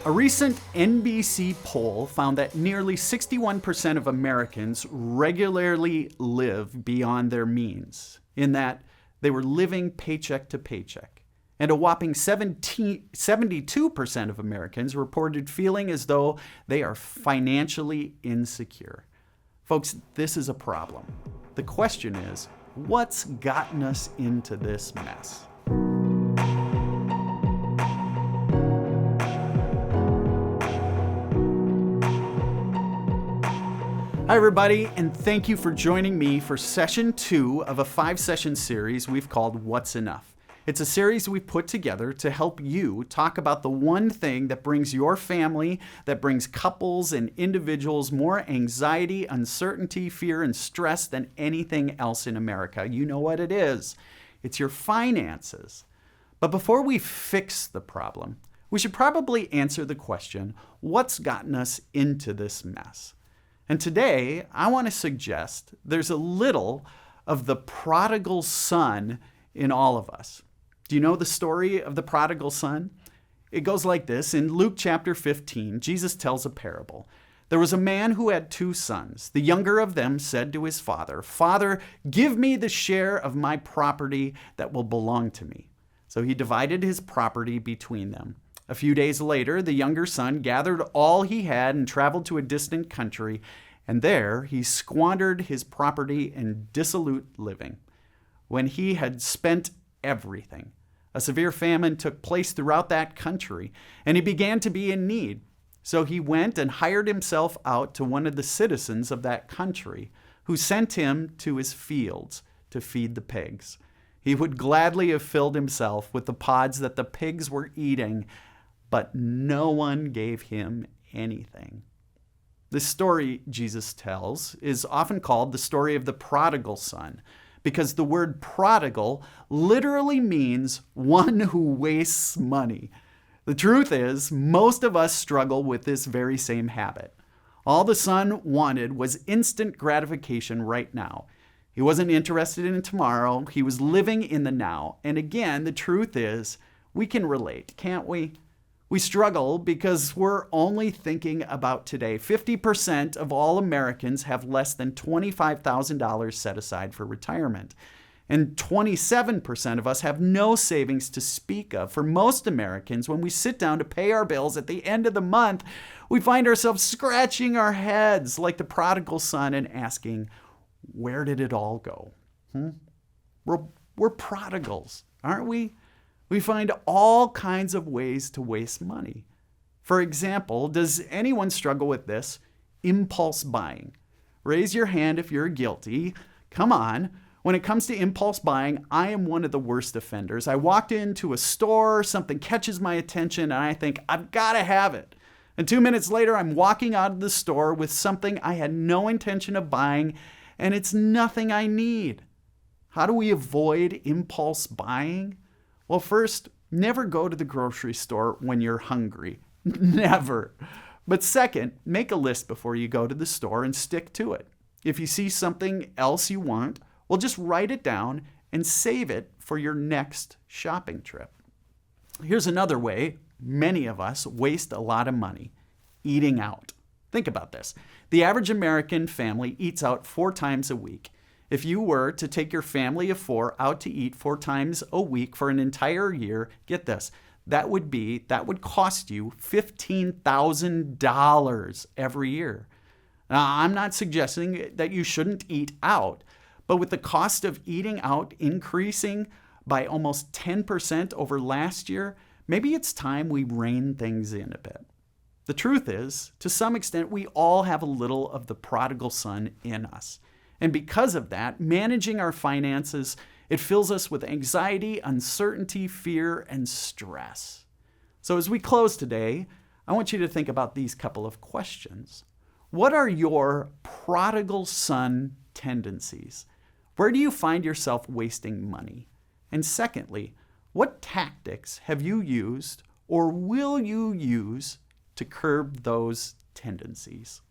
A recent NBC poll found that nearly 61% of Americans regularly live beyond their means, in that they were living paycheck to paycheck. And a whopping 72% of Americans reported feeling as though they are financially insecure. Folks, this is a problem. The question is, what's gotten us into this mess? Hi, everybody, and thank you for joining me for session 2 of a 5-session series we've called What's Enough? It's a series we've put together to help you talk about the one thing that brings your family, that brings couples and individuals more anxiety, uncertainty, fear, and stress than anything else in America. You know what it is. It's your finances. But before we fix the problem, we should probably answer the question, what's gotten us into this mess? And today, I want to suggest there's a little of the prodigal son in all of us. Do you know the story of the prodigal son? It goes like this. In Luke chapter 15, Jesus tells a parable. There was a man who had 2 sons. The younger of them said to his father, "Father, give me the share of my property that will belong to me." So he divided his property between them. A few days later, the younger son gathered all he had and traveled to a distant country, and there he squandered his property in dissolute living. When he had spent everything, a severe famine took place throughout that country, and he began to be in need. So he went and hired himself out to one of the citizens of that country, who sent him to his fields to feed the pigs. He would gladly have filled himself with the pods that the pigs were eating, but no one gave him anything. This story Jesus tells is often called the story of the prodigal son, because the word prodigal literally means one who wastes money. The truth is, most of us struggle with this very same habit. All the son wanted was instant gratification right now. He wasn't interested in tomorrow. He was living in the now. And again, the truth is, we can relate, can't we? We struggle because we're only thinking about today. 50% of all Americans have less than $25,000 set aside for retirement. And 27% of us have no savings to speak of. For most Americans, when we sit down to pay our bills at the end of the month, we find ourselves scratching our heads like the prodigal son and asking, where did it all go? We're prodigals, aren't we? We find all kinds of ways to waste money. For example, does anyone struggle with this? Impulse buying. Raise your hand if you're guilty. Come on. When it comes to impulse buying, I am one of the worst offenders. I walked into a store, something catches my attention, and I think, I've got to have it. And 2 minutes later, I'm walking out of the store with something I had no intention of buying, and it's nothing I need. How do we avoid impulse buying? Well, first, never go to the grocery store when you're hungry. Never. But second, make a list before you go to the store and stick to it. If you see something else you want, well, just write it down and save it for your next shopping trip. Here's another way many of us waste a lot of money: eating out. Think about this. The average American family eats out 4 times a week. If you were to take your family of 4 out to eat 4 times a week for an entire year, get this, that would cost you $15,000 every year. Now, I'm not suggesting that you shouldn't eat out, but with the cost of eating out increasing by almost 10% over last year, maybe it's time we rein things in a bit. The truth is, to some extent, we all have a little of the prodigal son in us. And because of that, managing our finances, it fills us with anxiety, uncertainty, fear, and stress. So as we close today, I want you to think about these couple of questions. What are your prodigal son tendencies? Where do you find yourself wasting money? And secondly, what tactics have you used or will you use to curb those tendencies?